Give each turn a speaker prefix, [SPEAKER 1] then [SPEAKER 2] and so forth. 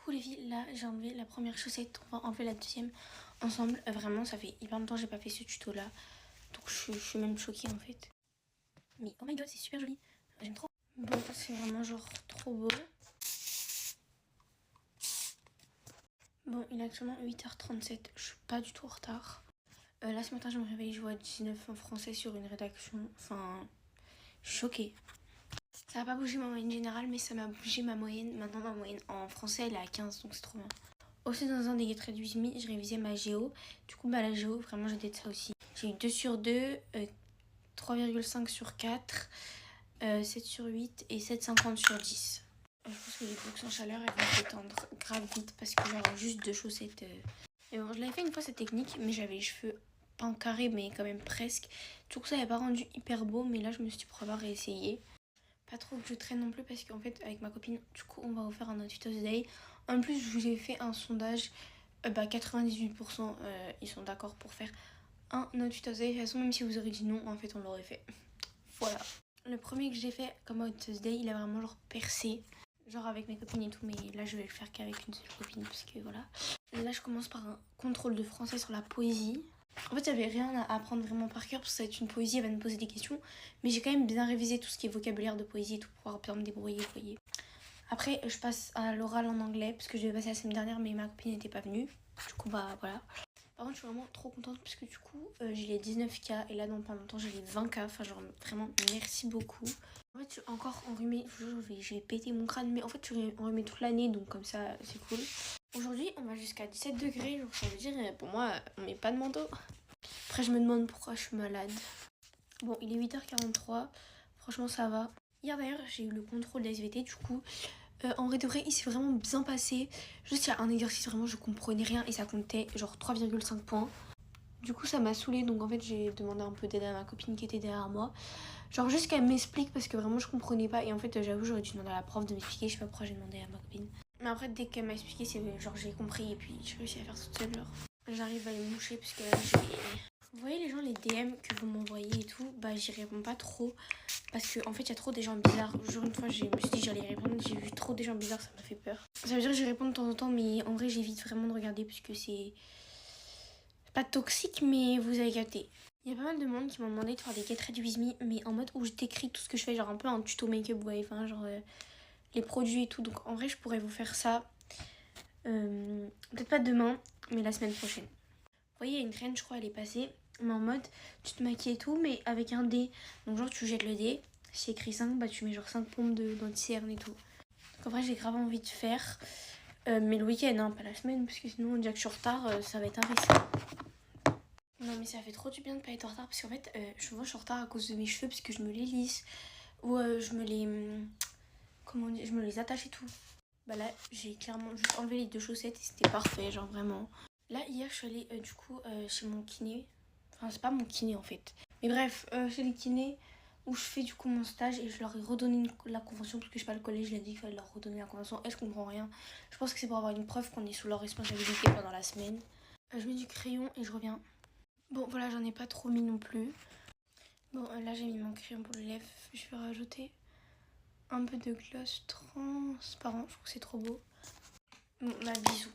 [SPEAKER 1] coup les filles, là j'ai enlevé la première chaussette, on va enlever la deuxième ensemble. Vraiment ça fait hyper longtemps que j'ai pas fait ce tuto là. Donc je suis même choquée en fait. Mais oh my god c'est super joli, j'aime trop. Bon c'est vraiment genre trop beau. Bon il est actuellement 8h37, je suis pas du tout en retard. Là ce matin je me réveille, je vois 19 en français sur une rédaction, enfin choquée. Ça n'a pas bougé ma moyenne générale mais ça m'a bougé ma moyenne. Maintenant ma moyenne en français elle est à 15 donc c'est trop bien. Aussi dans un des traits du SMI, je révisais ma géo. Du coup la géo vraiment j'ai de ça aussi. J'ai eu 2 sur 2, 3,5 sur 4, 7 sur 8 et 7,50 sur 10. Je pense que les boucles sans chaleur elles vont s'étendre grave vite parce que j'aurai juste 2 chaussettes. Et bon je l'avais fait une fois cette technique mais j'avais les cheveux pas en carré mais quand même presque. Du coup ça n'avait pas rendu hyper beau mais là je me suis dit pourquoi pas réessayer. Pas trop que je traîne non plus parce qu'en fait avec ma copine du coup on va vous faire un outfit of the day. En plus je vous ai fait un sondage, 98% ils sont d'accord pour faire un outfit of the day. De toute façon même si vous aurez dit non en fait on l'aurait fait. Voilà. Le premier que j'ai fait comme outfit of the day il a vraiment genre percé. Genre avec mes copines et tout mais là je vais le faire qu'avec une seule copine parce que voilà. Là je commence par un contrôle de français sur la poésie. En fait, j'avais rien à apprendre vraiment par cœur parce que ça va être une poésie, elle va me poser des questions. Mais j'ai quand même bien révisé tout ce qui est vocabulaire de poésie et tout pour pouvoir bien me débrouiller, vous voyez. Après, je passe à l'oral en anglais parce que je devais passer la semaine dernière, mais ma copine n'était pas venue. Du coup, bah voilà. Par contre, je suis vraiment trop contente parce que du coup, j'ai les 19K et là, dans pas longtemps, j'ai les 20K. Enfin, genre, vraiment, merci beaucoup. En fait, je suis encore enrhumée. Je vais péter mon crâne, mais en fait, je suis enrhumée toute l'année, donc comme ça, c'est cool. Aujourd'hui, on va jusqu'à 17 degrés. Genre, ça veut dire, pour moi, on met pas de manteau. Après, je me demande pourquoi je suis malade. Bon, il est 8h43. Franchement, ça va. Hier, d'ailleurs, j'ai eu le contrôle d'SVT. Du coup, en vrai de vrai, il s'est vraiment bien passé. Juste, il y a un exercice, vraiment, je comprenais rien. Et ça comptait genre 3,5 points. Du coup, ça m'a saoulée. Donc, en fait, j'ai demandé un peu d'aide à ma copine qui était derrière moi. Genre, juste qu'elle m'explique parce que vraiment, je comprenais pas. Et en fait, j'avoue, j'aurais dû demander à la prof de m'expliquer. Je sais pas pourquoi j'ai demandé à ma copine. Mais après, dès qu'elle m'a expliqué, c'est genre, j'ai compris. Et puis, j'ai réussi à faire toute seule. Genre, j'arrive à les moucher parce que là, j'ai. Vous voyez les gens, les DM que vous m'envoyez et tout, bah j'y réponds pas trop. Parce qu'en fait, il y a trop des gens bizarres. Genre une fois, je me suis dit que j'allais y répondre. J'ai vu trop des gens bizarres, ça m'a fait peur. Ça veut dire que j'y réponds de temps en temps, mais en vrai, j'évite vraiment de regarder puisque c'est pas toxique, mais vous avez capté. Il y a pas mal de monde qui m'ont demandé de faire des get ready with me, mais en mode où je décris tout ce que je fais, genre un peu un tuto make-up, ouais, enfin, genre les produits et tout. Donc en vrai, je pourrais vous faire ça. Peut-être pas demain, mais la semaine prochaine. Vous voyez, il y a une traîne, je crois, elle est passée. Mais en mode, tu te maquilles et tout, mais avec un dé. Donc genre, tu jettes le dé. Si c'est écrit 5, bah tu mets genre 5 pompes d'anti-cerne et tout. Donc en vrai, j'ai grave envie de faire. Mais le week-end, hein, pas la semaine, parce que sinon, déjà que je suis en retard, ça va être un risque. Non, mais ça fait trop du bien de pas être en retard, parce qu'en fait, souvent je suis en retard à cause de mes cheveux, parce que je me les lisse. Ou je me les... comment dire, je me les attache et tout. Bah là, j'ai clairement juste enlevé les 2 chaussettes et c'était parfait, genre vraiment. Là, hier, je suis allée du coup chez mon kiné. Enfin, c'est pas mon kiné en fait. Mais bref, chez les kinés où je fais du coup mon stage et je leur ai redonné la convention parce que je sais pas, le collège, il a dit qu'il fallait leur redonner la convention. Et je comprends rien. Je pense que c'est pour avoir une preuve qu'on est sous leur responsabilité pendant la semaine. Je mets du crayon et je reviens. Bon, voilà, j'en ai pas trop mis non plus. Bon, là, j'ai mis mon crayon pour les lèvres. Je vais rajouter un peu de gloss transparent. Je trouve que c'est trop beau. Bon, bah, bisous.